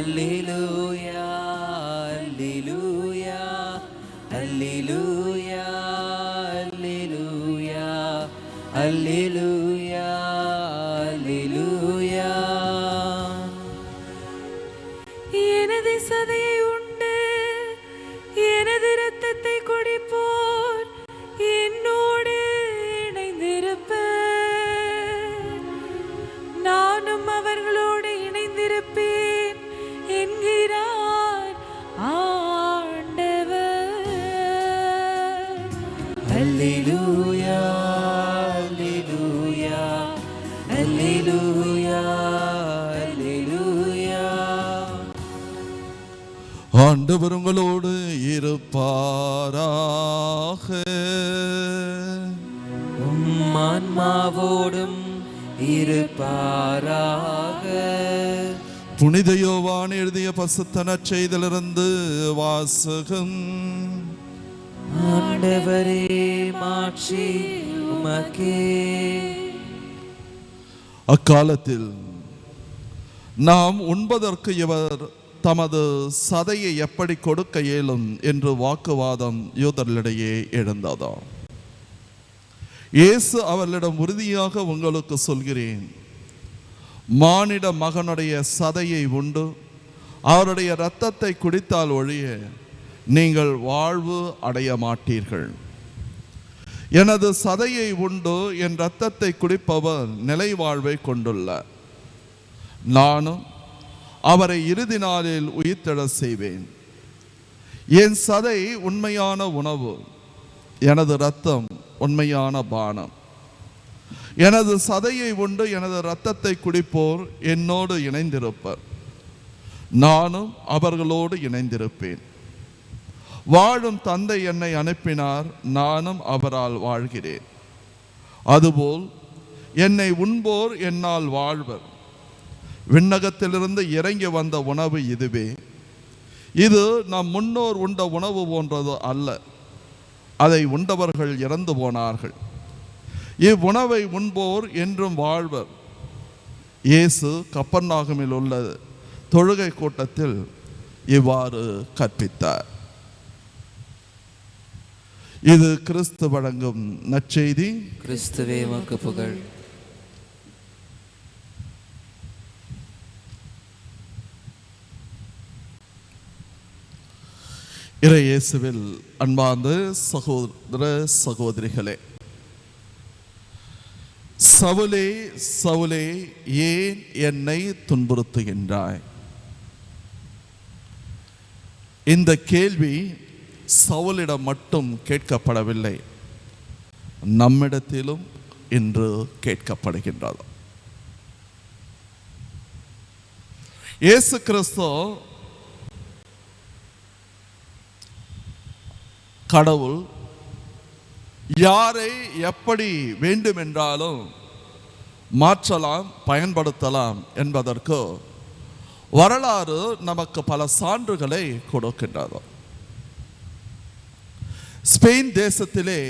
அல்லேலூயா அல்லேலூயா அல்லேலூயா அல்லேலூயா அல்லேலூயா அல்லேலூயா. எனது சதையை உண்டு எனது இரத்தத்தை குடிப்போர் என்னோடு இணைந்திருப்பர், நானும் அவர்களோடு இணைந்திருப்பேன் என்கிறார் ஆண்டவர். அல்லேலூயா அல்லேலூயா அல்லேலூயா அல்லேலூயா. ஆண்டவர் உங்களோடு இருப்பாராக. உம் ஆன்மாவோடும் இருப்பாராக. புனித யோவான் எழுதிய பரிசுத்த நற்செய்தியிலிருந்து வாசகம். ஆண்டவரே மாட்சி உமக்கே. அக்காலத்தில் நாம் உண்பதற்கு இவர் தமது சதையை எப்படி கொடுக்க இயலும் என்று வாக்குவாதம் யூதர்களிடையே எழுந்ததாம். இயேசு அவர்களிடம் உறுதியாக உங்களுக்கு சொல்கிறேன், மானிட மகனுடைய சதையை உண்டு அவருடைய இரத்தத்தை குடித்தால் ஒழிய நீங்கள் வாழ்வு அடைய மாட்டீர்கள். எனது சதையை உண்டு என் இரத்தத்தை குடிப்பவர் நிலை வாழ்வை கொண்டுள்ளார். நானும் அவரை இறுதி நாளில் உயிர்த்தெழ செய்வேன். என் சதை உண்மையான உணவு, எனது இரத்தம் உண்மையான பானம். எனது சதையை உண்டு எனது இரத்தத்தை குடிப்போர் என்னோடு இணைந்திருப்பர், நானும் அவர்களோடு இணைந்திருப்பேன். வாழும் தந்தை என்னை அனுப்பினார், நானும் அவரால் வாழ்கிறேன். அதுபோல் என்னை உண்போர் என்னால் வாழ்வர். விண்ணகத்திலிருந்து இறங்கி வந்த உணவு இதுவே. இது நம் முன்னோர் உண்ட உணவு போன்றது அல்ல, அதை உண்டவர்கள் இறந்து போனார்கள். இவ்வுணவை உண்போர் என்றும் வாழ்வர். இயேசு கப்பர்நாகுமில் உள்ள தொழுகை கூட்டத்தில் இவ்வாறு கற்பித்தார். இது கிறிஸ்து வழங்கும் நற்செய்தி. கிறிஸ்துவே உமக்கு புகழ். இறை இயேசுவில் அன்பார்ந்த சகோதர சகோதரிகளே, சவுலே சவுலே ஏன் என்னை துன்புறுத்துகின்றாய்? இந்த கேள்வி சவுலிடம் மட்டும் கேட்கப்படவில்லை, நம்மிடத்திலும் இன்று கேட்கப்படுகின்றது. இயேசு கிறிஸ்து கடவுள் யாரை எப்படி வேண்டுமென்றாலும் மாற்றலாம், பயன்படுத்தலாம் என்பதற்கு வரலாறு நமக்கு பல சான்றுகளை கொடுக்கின்றது. ஸ்பெயின் தேசத்திலே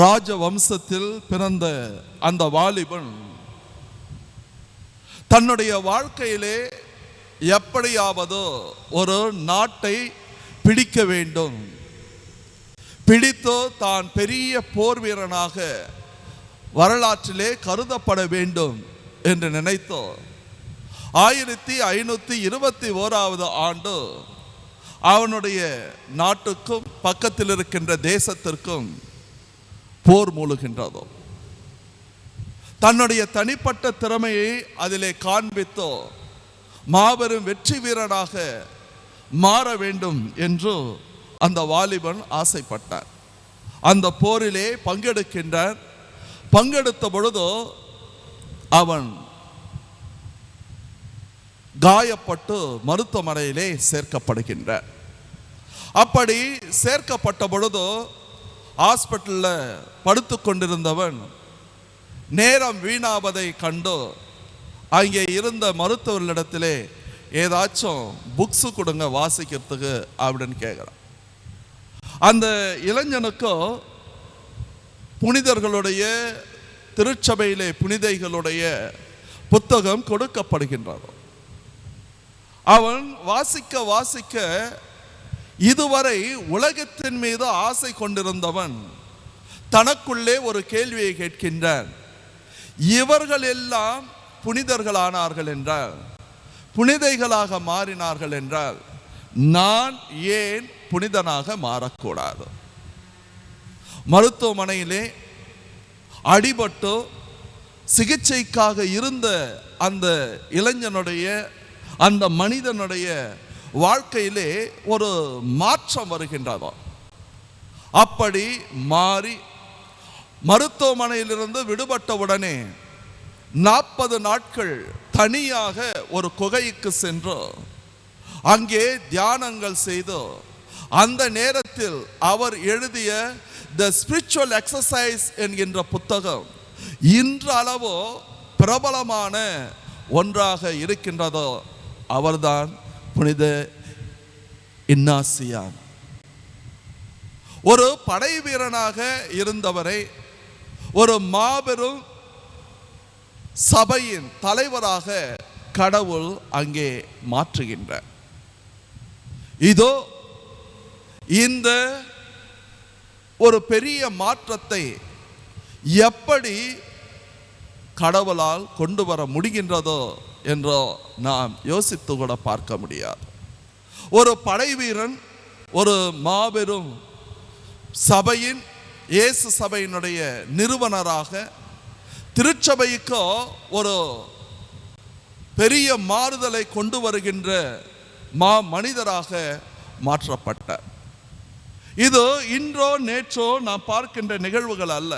ராஜ வம்சத்தில் பிறந்த அந்த வாலிபன் தன்னுடைய வாழ்க்கையிலே எப்படியாவது ஒரு நாட்டை பிடிக்க வேண்டும், பிடித்து தான் பெரிய போர் வீரனாக வரலாற்றிலே கருதப்பட வேண்டும் என்று நினைத்து 1521 ஆண்டு அவனுடைய நாட்டுக்கும் பக்கத்தில் இருக்கின்ற தேசத்திற்கும் போர் மூழுகின்றதோ, தன்னுடைய தனிப்பட்ட திறமையை அதிலே காண்பித்தோ மாபெரும் வெற்றி வீரனாக மாற வேண்டும் என்று அந்த வாலிபன் ஆசைப்பட்டார். அந்த போரிலே பங்கெடுக்கின்றார். பங்கெடுத்த பொழுதோ அவன் காயப்பட்டு மருத்துவமனையிலே சேர்க்கப்படுகின்றார். அப்படி சேர்க்கப்பட்ட பொழுதோ ஹாஸ்பிட்டலில் படுத்து கொண்டிருந்தவன் நேரம் வீணாவதை கண்டு அங்கே இருந்த மருத்துவர்களிடத்திலே ஏதாச்சும் புக்ஸு கொடுங்க வாசிக்கிறதுக்கு அப்படின்னு கேட்குறான். அந்த இளைஞனுக்கோ புனிதர்களுடைய திருச்சபையிலே புனிதைகளுடைய புத்தகம் கொடுக்கப்படுகின்றது. அவன் வாசிக்க வாசிக்க இதுவரை உலகத்தின் மீது ஆசை கொண்டிருந்தவன் தனக்குள்ளே ஒரு கேள்வியை கேட்கின்றான். இவர்கள் எல்லாம் புனிதர்களானார்கள் என்றால், புனிதைகளாக மாறினார்கள் என்றால், நான் ஏன் புனிதனாக மாறக்கூடாது? மருத்துவமனையிலே அடிபட்டு சிகிச்சைக்காக இருந்த அந்த இளைஞனுடைய, அந்த மனிதனுடைய வாழ்க்கையிலே ஒரு மாற்றம் வருகின்றதோ, அப்படி மாறி மருத்துவமனையிலிருந்து விடுபட்டவுடனே 40 நாட்கள் தனியாக ஒரு குகைக்கு சென்று அங்கே தியானங்கள் செய்து, அந்த நேரத்தில் அவர் எழுதிய தி ஸ்பிரிச்சுவல் எக்ஸசைஸ் என்கின்ற புத்தகம் இன்றளவோ பிரபலமான ஒன்றாக இருக்கின்றதோ, அவர்தான் புனித இன்னாசியான். ஒரு படை வீரனாக இருந்தவரை ஒரு மாபெரும் சபையின் தலைவராக கடவுள் அங்கே மாற்றுகின்றார். இதோ இந்த ஒரு பெரிய மாற்றத்தை எப்படி கடவுளால் கொண்டு வர முடிகின்றதோ என்றோ நாம் யோசித்து கூட பார்க்க முடியாது. ஒரு படை வீரன், ஒரு மாபெரும் சபையின், இயேசு சபையினுடைய நிறுவனராக, திருச்சபைக்கு ஒரு பெரிய மாறுதலை கொண்டு வருகின்ற மனிதராக மாற்றப்பட்டார். இது இன்றோ நேற்றோ நாம் பார்க்கின்ற நிகழ்வுகள் அல்ல.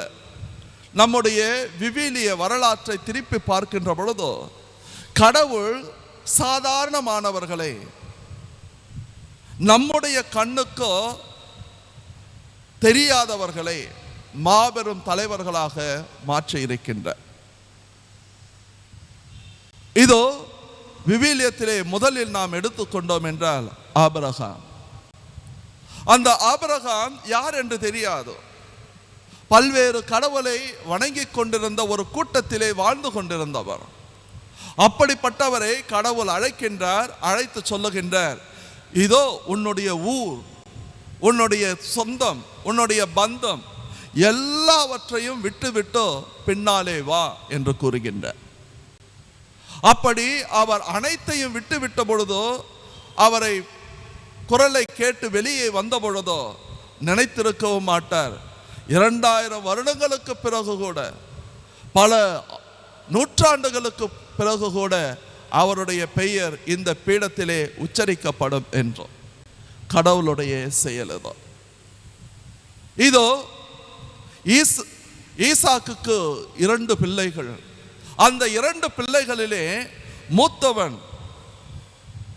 நம்முடைய விவிலிய வரலாற்றை திருப்பி பார்க்கின்ற பொழுதோ, கடவுள் சாதாரணமானவர்களை நம்முடைய கண்ணுக்கோ தெரியாதவர்களை மாபெரும் தலைவர்களாக மாற்றி இருக்கின்றார். இதோ விவிலியத்திலே முதலில் நாம் எடுத்துக்கொண்டோம் என்றால் ஆபிரகாம். அந்த ஆபிரகாம் யார் என்று தெரியாது. பல்வேறு கடவுளை வணங்கி கொண்டிருந்த ஒரு கூட்டத்திலே வாழ்ந்து கொண்டிருந்தவர். அப்படிப்பட்டவரை கடவுள் அழைக்கின்றார், அழைத்து சொல்லுகின்றார், இதோ உன்னுடைய ஊர், உன்னுடைய சொந்தம், உன்னுடைய பந்தம் எல்லாவற்றையும் விட்டுவிட்டு பின்னாலே வா என்று கூறுகின்றார். அப்படி அவர் அனைத்தையும் விட்டுவிட்ட பொழுதோ, அவரை குரலை கேட்டு வெளியே வந்த பொழுதோ நினைத்திருக்கவும் மாட்டார், 2000 வருடங்களுக்கு பிறகு கூட, பல நூற்றாண்டுகளுக்கு பிறகு கூட அவருடைய பெயர் இந்த பீடத்திலே உச்சரிக்கப்படும் என்று. கடவுளுடைய செயல் இதோ. இதோ ஈசாக்குக்கு 2 பிள்ளைகள். அந்த 2 பிள்ளைகளிலே மூத்தவன்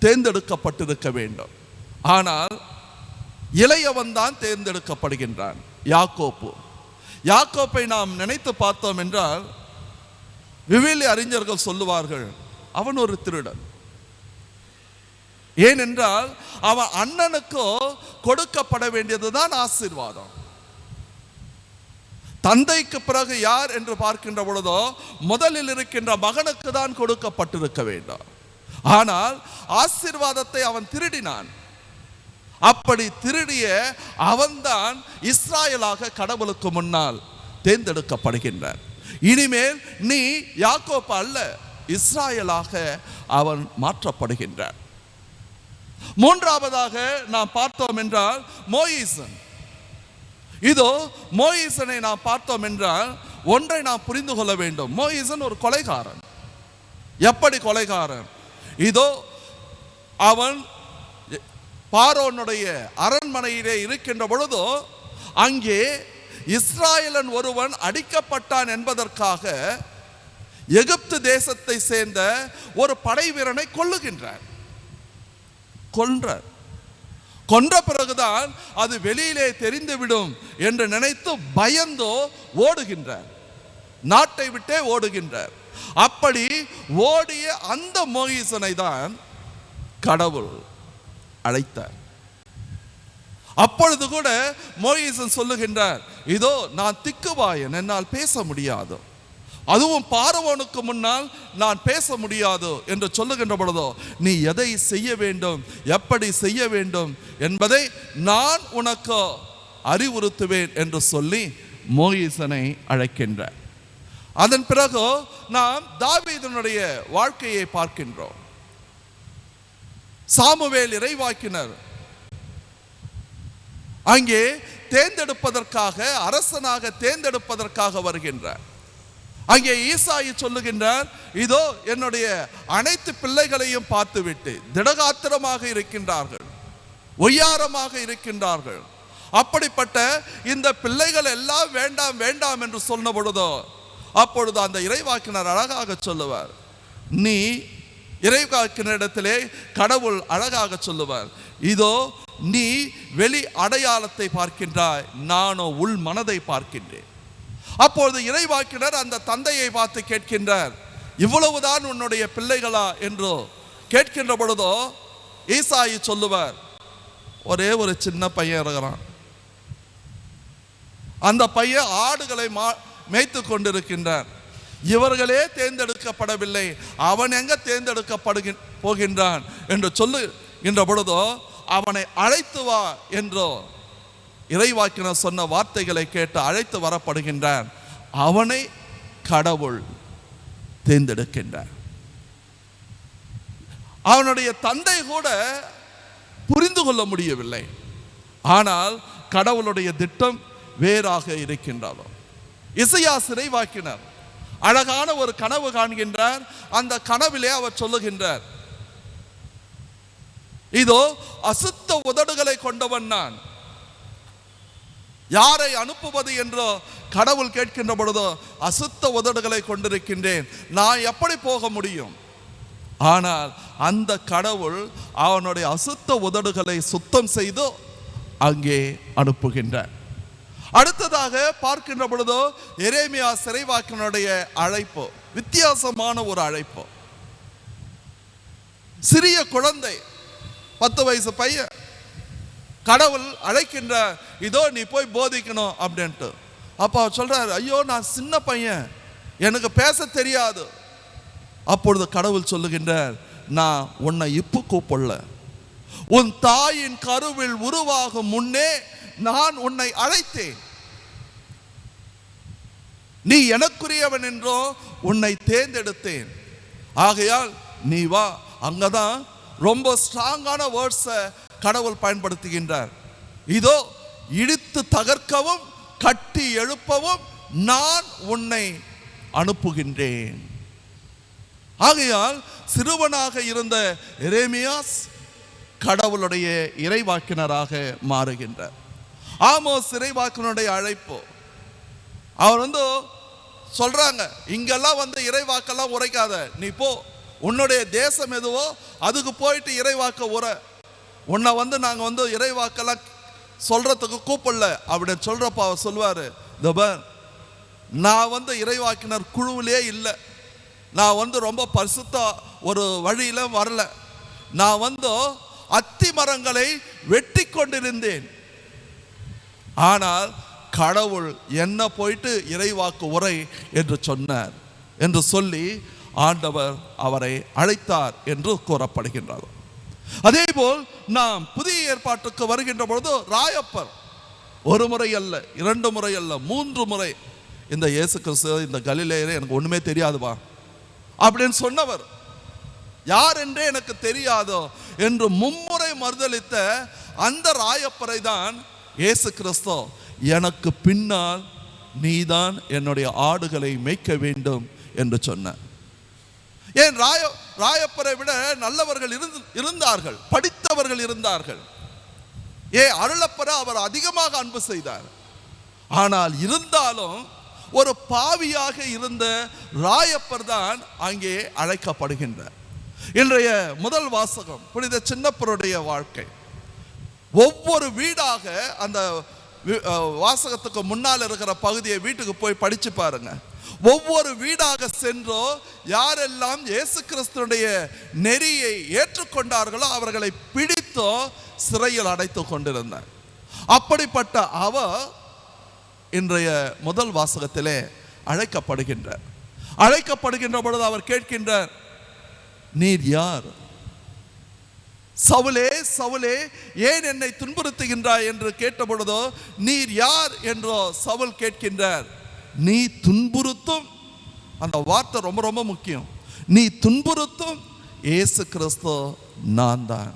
தேர்ந்தெடுக்கப்பட்டிருக்க வேண்டும். ஆனால் இளையவன் தான் தேர்ந்தெடுக்கப்படுகின்றான், யாக்கோப்பு. யாக்கோப்பை நாம் நினைத்து பார்த்தோம் என்றால், விவிலிய அறிஞர்கள் சொல்லுவார்கள், அவன் ஒரு திருடன். ஏனென்றால் அவன் அண்ணனுக்கோ கொடுக்கப்பட வேண்டியதுதான் ஆசீர்வாதம். தந்தைக்கு பிறகு யார் என்று பார்க்கின்ற பொழுதோ முதலில் இருக்கின்ற மகனுக்கு தான் கொடுக்கப்பட்டிருக்க வேண்டும். ஆனால் ஆசீர்வாதத்தை அவன் திருடினான். அப்படி திருடிய அவன்தான் இஸ்ராயலாக கடவுளுக்கு முன்னால் தேர்ந்தெடுக்கப்படுகின்றான். இனிமேல் நீ யாக்கோப்பு அல்ல, இஸ்ராயலாக அவன் மாற்றப்படுகின்றான். மூன்றாவதாக நாம் பார்த்தோம் என்றால் மோயிசன். இதோ மோயிசனை நாம் பார்த்தோம் என்றால் ஒன்றை நாம் புரிந்து கொள்ள வேண்டும். மோயிசன் ஒரு கொலைகாரன். எப்படி கொலைகாரன்? இதோ அவன் பார்வோனுடைய அரண்மனையிலே இருக்கின்ற பொழுதோ அங்கே இஸ்ராயலன் ஒருவன் அடிக்கப்பட்டான் என்பதற்காக எகிப்து தேசத்தை சேர்ந்த ஒரு படை வீரனை கொல்லுகின்றார். கொன்ற பிறகுதான் அது வெளியிலே தெரிந்துவிடும் என்று நினைத்து பயந்தோ ஓடுகின்றார், நாட்டை விட்டே ஓடுகின்றார். அப்படி ஓடிய அந்த மோயிசனை தான் கடவுள் அழைத்தார். அப்பொழுது கூட மோயிசன் சொல்லுகின்றார், இதோ நான் திக்குவாயன், என்னால் பேச முடியாது, அதுவும் பார்வோனுக்கு முன்னால் நான் பேச முடியாது என்று சொல்லுகின்ற பொழுதோ, நீ எதை செய்ய வேண்டும், எப்படி செய்ய வேண்டும் என்பதை நான் உனக்கு அறிவுறுத்துவேன் என்று சொல்லி மோயிசனை அழைக்கின்றார். அதன் பிறகு நாம் தாவீதினுடைய வாழ்க்கையை பார்க்கின்றோம். சாமுவேல் இறைவாக்கினர் அங்கே தேர்ந்தெடுப்பதற்காக, அரசனாக தேர்ந்தெடுப்பதற்காக வருகின்றார். அங்கே ஈசாயி சொல்லுகின்றார், இதோ என்னுடைய அனைத்து பிள்ளைகளையும் பார்த்துவிட்டு திடகாத்திரமாக இருக்கின்றார்கள், ஒய்யாரமாக இருக்கின்றார்கள். அப்படிப்பட்ட இந்த பிள்ளைகள் எல்லாம் வேண்டாம் வேண்டாம் என்று சொன்ன பொழுதோ, அப்பொழுது அந்த இறைவாக்கினர் அழகாக சொல்லுவார், நீ இறைவாக்கினரிடத்திலே கடவுள் அழகாக சொல்லுவார், இதோ நீ வெளி அடையாளத்தை பார்க்கின்றாய், நானோ உள் மனதை பார்க்கின்றேன். அப்பொழுது இறைவாக்கினர் அந்த தந்தையை பார்த்து கேட்கின்றார், இவ்வளவுதான் உன்னுடைய பிள்ளைகளா என்று கேட்கின்ற பொழுதோ ஈசாயி சொல்லுவார், ஒரே ஒரு சின்ன பையன் இருக்கிறான், அந்த பையன் ஆடுகளை மேய்த்து கொண்டிருக்கின்றான், இவர்களே தேர்ந்தெடுக்கப்படவில்லை, அவன் எங்க போகின்றான் என்று சொல்லுகின்ற பொழுதோ அவனை அழைத்து வா என்றோ இறைவாக்கினர் சொன்ன வார்த்தைகளை கேட்டு அழைத்து வரப்படுகின்றான். அவனை கடவுள் தேர்ந்தெடுக்கின்றார். அவனுடைய தந்தை கூட புரிந்து கொள்ள முடியவில்லை. ஆனால் கடவுளுடைய திட்டம் வேறாக இருக்கின்றது. இசையா இறைவாக்கினர் அழகான ஒரு கனவு காண்கின்றார். அந்த கனவிலே அவர் சொல்லுகின்றார், இதோ அசுத்த உதடுகளை கொண்டவன் நான், யாரை அனுப்புவது என்றோ கடவுள் கேட்கின்ற பொழுதோ அசுத்த உதடுகளை கொண்டிருக்கின்றேன், நான் எப்படி போக முடியும்? ஆனால் அந்த கடவுள் அவனுடைய அசுத்த உதடுகளை சுத்தம் செய்து அங்கே அனுப்புகின்றார். அடுத்ததாக பார்க்கின்ற பொழுதோ எரேமியா இறைவாக்கினருடைய அழைப்பு வித்தியாசமான ஒரு அழைப்பு. சிறிய குழந்தை, 10 வயசு பையன், கடவுள் அழைக்கின்ற, இதோ நீ போய் போதிக்கணும் அப்படின்ட்டு. அப்போ அவர் சொல்றாரு, ஐயோ நான் சின்ன பையன், எனக்கு பேச தெரியாது. அப்பொழுது கடவுள் சொல்லுகின்றார், நான் உன்னை இப்போ கூப்பிடல, உன் தாயின் கருவில் உருவாகும் முன்னே நான் உன்னை அழைத்தேன், நீ எனக்குரியவன் என்றோ உன்னை தேர்ந்தெடுத்தேன், ஆகையால் நீ வா. அங்கதான் ரொம்ப ஸ்ட்ராங்கான வேர்ட்ஸை கடவுள் பயன்படுத்துகின்றார். இதோ இடித்து தகர்க்கவும் கட்டி எழுப்பவும் நான் உன்னை அனுப்புகின்றேன். ஆகையால் சிறுவனாக இருந்த எரேமியாஸ் கடவுளுடைய இறைவாக்கினராக மாறுகின்றார். ஆமோஸ் இறைவாக்கினுடைய அழைப்பு, அவர் சொல்றாங்க, இங்கெல்லாம் இறைவாக்கெல்லாம் உரைக்காத, நீ போ, உன்னுடைய தேசம் எதுவோ அதுக்கு போயிட்டு இறைவாக்க உரை, உன்னை நாங்கள் இறைவாக்கெல்லாம் சொல்றதுக்கு கூப்பிடல அப்படின்னு சொல்றப்ப அவர் சொல்வாரு, நான் இறைவாக்கினர் குழுவிலே இல்லை, நான் ரொம்ப பரிசுத்த ஒரு வழியில வரல, நான் அத்தி மரங்களை வெட்டி கொண்டிருந்தேன், ஆனால் கடவுள் என்ன போயிட்டு இறைவாக்கு உரை என்று சொன்னார் என்று சொல்லி ஆண்டவர் அவரை அழைத்தார் என்று கூறப்படுகின்றது. அதேபோல் நாம் புதிய ஏற்பாட்டுக்கு வருகின்ற பொழுது ராயப்பர் ஒரு முறை அல்ல, 2 முறை அல்ல, 3 முறை இந்த இயேசு கிறிஸ்து இந்த கலிலேயரே எனக்கு ஒண்ணுமே தெரியாதுவா அப்படின்னு சொன்னவர், யார் என்றே எனக்கு தெரியாதோ என்று மும்முறை மறுதலித்த அந்த ராயப்பரை தான் இயேசு கிறிஸ்து, எனக்கு பின்னால் நீதான் என்னுடைய ஆடுகளை மேய்க்க வேண்டும் என்று சொன்னார். ஏன் ராயப்பரை விட நல்லவர்கள் இருந்தார்கள், படித்தவர்கள் இருந்தார்கள். அருளப்பரை அவர் அதிகமாக அன்பு செய்தார். ஆனால் இருந்தாலும் ஒரு பாவியாக இருந்த ராயப்பர் தான் அங்கே அழைக்கப்படுகின்றார். இன்றைய முதல் வாசகம் புனித சின்னப்பருடைய வாழ்க்கை. ஒவ்வொரு வீடாக, அந்த வாசகத்துக்கு முன்னால் இருக்கிற பகுதியை வீட்டுக்கு போய் படிச்சு பாருங்க. ஒவ்வொரு வீடாக சென்றோ யாரெல்லாம் இயேசு கிறிஸ்துடைய நெறியை ஏற்றுக்கொண்டார்களோ அவர்களை பிடித்தோ சிறையில் அடைத்து கொண்டிருந்தார். அப்படிப்பட்ட அவர் இன்றைய முதல் வாசகத்திலே அழைக்கப்படுகின்றார். அழைக்கப்படுகின்ற பொழுது அவர் கேட்கின்றார், நீர் யார்? சவுலே சவுலே ஏன் என்னை துன்புறுத்துகின்றாய் என்று கேட்ட பொழுதோ, நீர் யார் என்றோ சவுல் கேட்கின்றார். நீ துன்புறுத்தும், அந்த வார்த்தை ரொம்ப ரொம்ப முக்கியம், நீ துன்புறுத்தும் இயேசு கிறிஸ்து நான் தான்.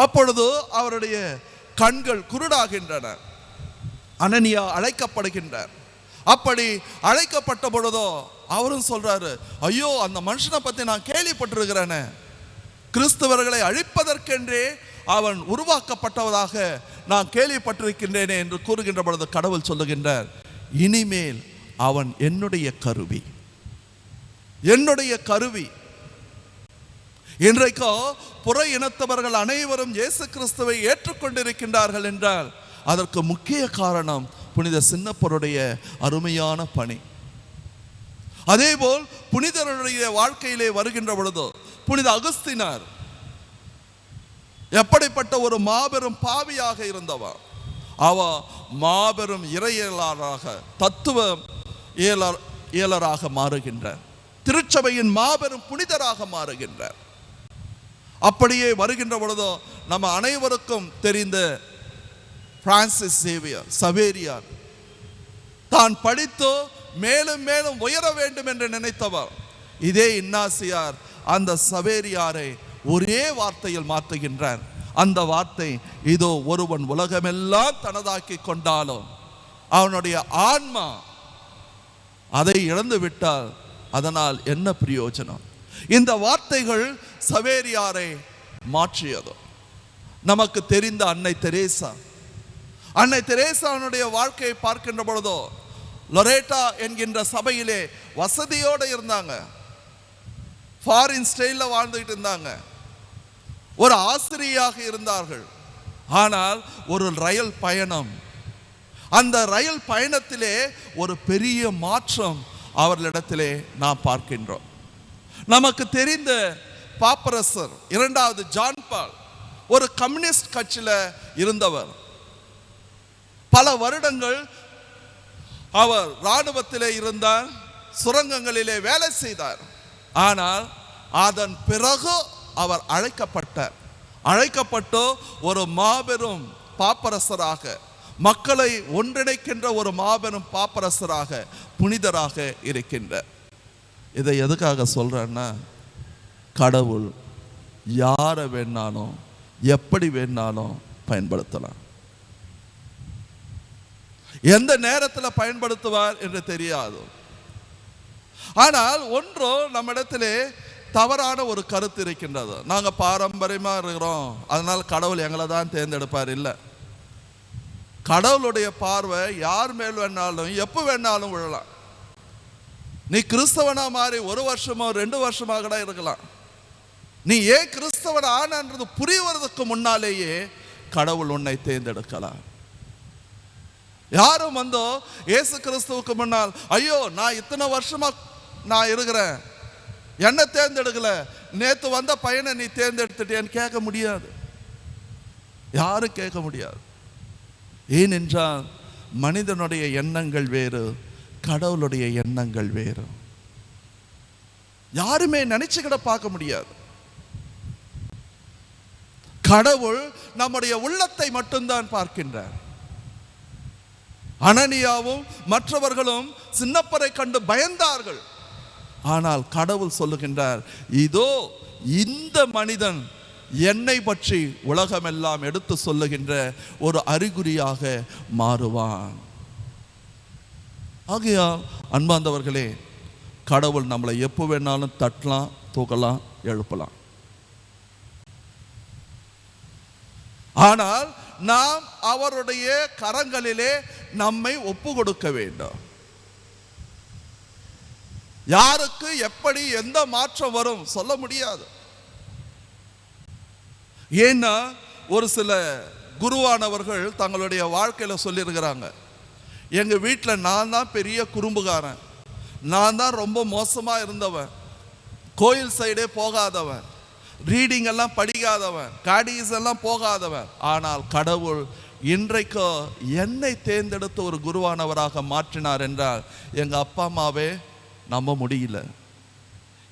அப்பொழுது அவருடைய கண்கள் குருடாகின்றன. அனனியா அழைக்கப்படுகின்றார். அப்படி அழைக்கப்பட்ட பொழுதோ அவரும் சொல்றாரு, ஐயோ அந்த மனுஷனை பத்தி நான் கேள்விப்பட்டிருக்கிறேனே, கிறிஸ்தவர்களை அழிப்பதற்கென்றே அவன் உருவாக்கப்பட்டவதாக நான் கேள்விப்பட்டிருக்கின்றேனே என்று கூறுகின்ற பொழுது கடவுள் சொல்லுகின்றார், இனிமேல் அவன் என்னுடைய கருவி, என்னுடைய கருவி. இன்றைக்கோ புற இனத்தவர்கள் அனைவரும் இயேசு கிறிஸ்துவை ஏற்றுக்கொண்டிருக்கின்றார்கள் என்றால் அதற்கு முக்கிய காரணம் புனித சின்னப்பருடைய அருமையான பணி. அதேபோல் புனிதருடைய வாழ்க்கையிலே வருகின்ற பொழுது புனித அகுஸ்தினார் எப்படிப்பட்ட ஒரு மாபெரும் பாவியாக இருந்தவர், அவ மாபெரும் இறையியலாளராக, தத்துவ இயலராக மாறுகின்றார். திருச்சபையின் மாபெரும் புனிதராக மாறுகின்றார். அப்படியே வருகின்ற பொழுதோ நம்ம அனைவருக்கும் தெரிந்த பிரான்சிஸ் சவேரியார் தான் படித்தோ மேலும் மேலும் உயர வேண்டும் என்று நினைத்தவர். இதே இன்னாசியார் அந்த சவேரியாரை ஒரே வார்த்தையில் மாற்றுகின்றார். அந்த வார்த்தை, இதோ ஒருவன் உலகமெல்லாம் தனதாக்கி கொண்டாலும் அவனுடைய ஆன்மா அதை இழந்து விட்டால் அதனால் என்ன பிரயோஜனம்? இந்த வார்த்தைகள் சவேரியாரை மாற்றியது. நமக்கு தெரிந்த அன்னை தெரேசாவுடைய வாழ்க்கையை பார்க்கின்ற பொழுதோ லொரேட்டா என்கின்ற சபையிலே வசதியோடு இருந்தாங்க, ஃபாரின் ஸ்டைலில் வாழ்ந்துகிட்டு இருந்தாங்க, ஒரு ஆசிரியாக இருந்தார்கள். ஆனால் ஒரு ரயில் பயணம், அந்த ரயில் பயணத்திலே ஒரு பெரிய மாற்றம் அவர்களிடத்திலே நாம் பார்க்கின்றோம். நமக்கு தெரிந்த பாப்பரசர் இரண்டாவது ஜான் பால் ஒரு கம்யூனிஸ்ட் கட்சியில் இருந்தவர். பல வருடங்கள் அவர் இராணுவத்திலே இருந்தார், சுரங்கங்களிலே வேலை செய்தார். ஆனால் அதன் பிறகு அவர் அழைக்கப்பட்டு ஒரு மாபெரும் பாப்பரசராக, மக்களை ஒன்றிணைக்கின்ற ஒரு மாபெரும் பாப்பரசராக, புனிதராக இருக்கின்றார். இதை எதுக்காக சொல்றேன்னா, கடவுள் யாரை வேணாலும் எப்படி வேணாலும் பயன்படுத்தலாம். எந்த நேரத்தில் பயன்படுத்துவார் என்று தெரியாது. ஆனால் ஒன்றோ நம்மிடத்திலே தவறான ஒரு கருத்து இருக்கின்றது. நாங்கள் பாரம்பரியமாக இருக்கிறோம், அதனால் கடவுள் எங்களை தான் தேர்ந்தெடுப்பார். இல்லை, கடவுளுடைய பார்வை யார் மேல் வேணாலும் எப்போ வேணாலும் விழலாம். நீ கிறிஸ்தவனா மாறி 1 வருஷமோ 2 வருஷமா கூட இருக்கலாம். நீ ஏன் கிறிஸ்தவன் ஆனன்றது புரிவதற்கு முன்னாலேயே கடவுள் உன்னை தேர்ந்தெடுக்கலாம். யாரும் வந்தோ இயேசு கிறிஸ்துவுக்கு முன்னால், ஐயோ நான் இத்தனை வருஷமா நான் இருக்கிறேன், என்ன தேர்ந்தெடுக்கல, நேற்று வந்த பையனை நீ தேர்ந்தெடுத்துட்டேன்னு கேட்க முடியாது. யாரும் கேட்க முடியாது. ஏனென்றால் மனிதனுடைய எண்ணங்கள் வேறு, கடவுளுடைய எண்ணங்கள் வேறு. யாருமே நினைச்சுக்கிட பார்க்க முடியாது. கடவுள் நம்முடைய உள்ளத்தை மட்டும்தான் பார்க்கின்றார். அனனியாவும் மற்றவர்களும் சின்னப்பரை கண்டு பயந்தார்கள். ஆனால் கடவுள் சொல்லுகின்றார், இதோ இந்த மனிதன் என்னை பற்றி உலகமெல்லாம் எடுத்து சொல்லுகின்ற ஒரு அறிகுறியாக மாறுவான். ஆகையால் அன்பார்ந்தவர்களே, கடவுள் நம்மளை எப்போ வேணாலும் தட்டலாம், தூக்கலாம், எழுப்பலாம். ஆனால் நாம் அவருடைய கரங்களிலே நம்மை ஒப்பு கொடுக்க வேண்டும். யாருக்கு எப்படி எந்த மாற்றம் வரும் சொல்ல முடியாது. ஏன்னா ஒரு சில குருவானவர்கள் தங்களுடைய வாழ்க்கையில சொல்லியிருக்கிறாங்க, எங்க வீட்டில் நான் தான் பெரிய குறும்புகாரன், நான் தான் ரொம்ப மோசமா இருந்தவன், கோயில் சைடே போகாதவன், ரீடிங் எல்லாம் படிக்காதவன், காடிஸ் எல்லாம் போகாதவன். ஆனால் கடவுள் இன்றைக்கு என்னை தேர்ந்தெடுத்து ஒரு குருவானவராக மாற்றினார் என்றால் எங்கள் அப்பா அம்மாவே நம்ப முடியல.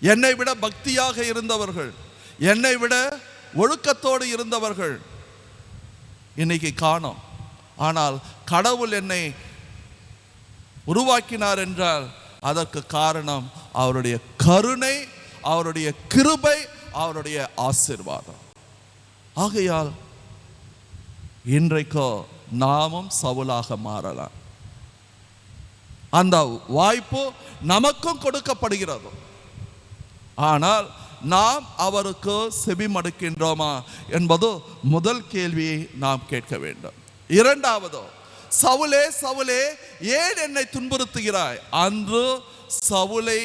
என்னை விட பக்தியாக இருந்தவர்கள், என்னை விட ஒழுக்கத்தோடு இருந்தவர்கள் இன்னைக்கு காணோம். ஆனால் கடவுள் என்னை உருவாக்கினார் என்றால் அதற்கு காரணம் அவருடைய கருணை, அவருடைய கிருபை, அவருடைய ஆசீர்வாதம். ஆகையால் இன்றைக்கு நாமும் சவுலாக மாறலாம். அந்த வாய்ப்பு நமக்கும் கொடுக்கப்படுகிறது. ஆனால் நாம் அவருக்கு செவி மடுக்கின்றோமா என்பது முதல் கேள்வியை நாம் கேட்க வேண்டும். இரண்டாவது, சவுலே சவுலே ஏன் என்னை துன்புறுத்துகிறாய்? அன்று சவுலை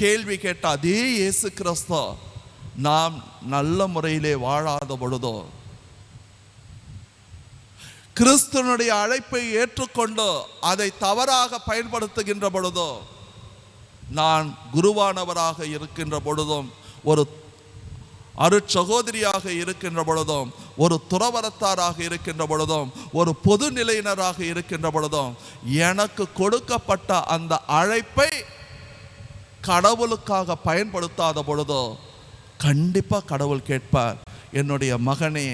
கேள்வி கேட்ட அதே இயேசு கிறிஸ்து நாம் நல்ல முறையிலே வாழாத பொழுதோ, கிறிஸ்துவனுடைய அழைப்பை ஏற்றுக்கொண்டு அதை தவறாக பயன்படுத்துகின்ற பொழுதோ, நான் குருவானவராக இருக்கின்ற பொழுதும், ஒரு அருட்சகோதரியாக இருக்கின்ற பொழுதும், ஒரு துறவரத்தாராக இருக்கின்ற பொழுதும், ஒரு பொது நிலையினராக இருக்கின்ற பொழுதும், எனக்கு கொடுக்கப்பட்ட அந்த அழைப்பை கடவுளுக்காக பயன்படுத்தாத பொழுதோ கண்டிப்பாக கடவுள் கேட்பார், என்னுடைய மகனே,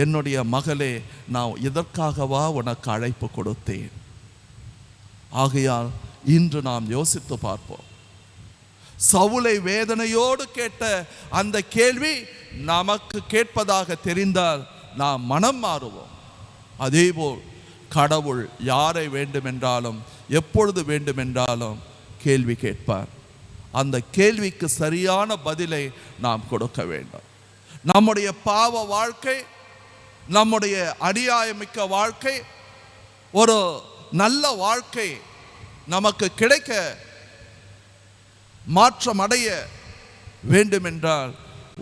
என்னுடைய மகளே, நான் இதற்காகவா உனக்கு அழைப்பு கொடுத்தேன்? ஆகையால் இன்று நாம் யோசித்து பார்ப்போம். சவுலை வேதனையோடு கேட்ட அந்த கேள்வி நமக்கு கேட்பதாக தெரிந்தால் நாம் மனம் மாறுவோம். அதேபோல் கடவுள் யாரை வேண்டுமென்றாலும் எப்பொழுது வேண்டுமென்றாலும் கேள்வி கேட்பார். அந்த கேள்விக்கு சரியான பதிலை நாம் கொடுக்க வேண்டும். நம்முடைய பாவ வாழ்க்கை, நம்முடைய அநியாயமிக்க வாழ்க்கை, ஒரு நல்ல வாழ்க்கை நமக்கு கிடைக்க, மாற்றம் அடைய வேண்டுமென்றால்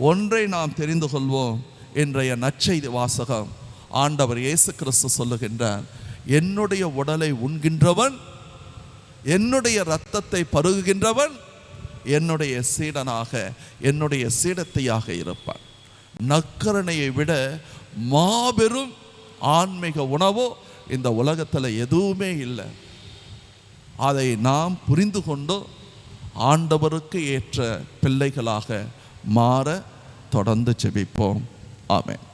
ஒன்றை நாம் தெரிந்து கொள்வோம். இன்றைய நற்செய்தி வாசகம் ஆண்டவர் இயேசு கிறிஸ்து சொல்லுகின்றார், என்னுடைய உடலை உண்கின்றவன், என்னுடைய இரத்தத்தை பருகுகின்றவன் என்னுடைய சீடனாக, என்னுடைய சீடத்தையாக இருப்பான். நற்கருணையை விட மாபெரும் ஆன்மீக உணவோ இந்த உலகத்தில் எதுவுமே இல்லை. அதை நாம் புரிந்து கொண்டு ஆண்டவருக்கு ஏற்ற பிள்ளைகளாக மாற தொடர்ந்து ஜெபிப்போம். ஆமென்.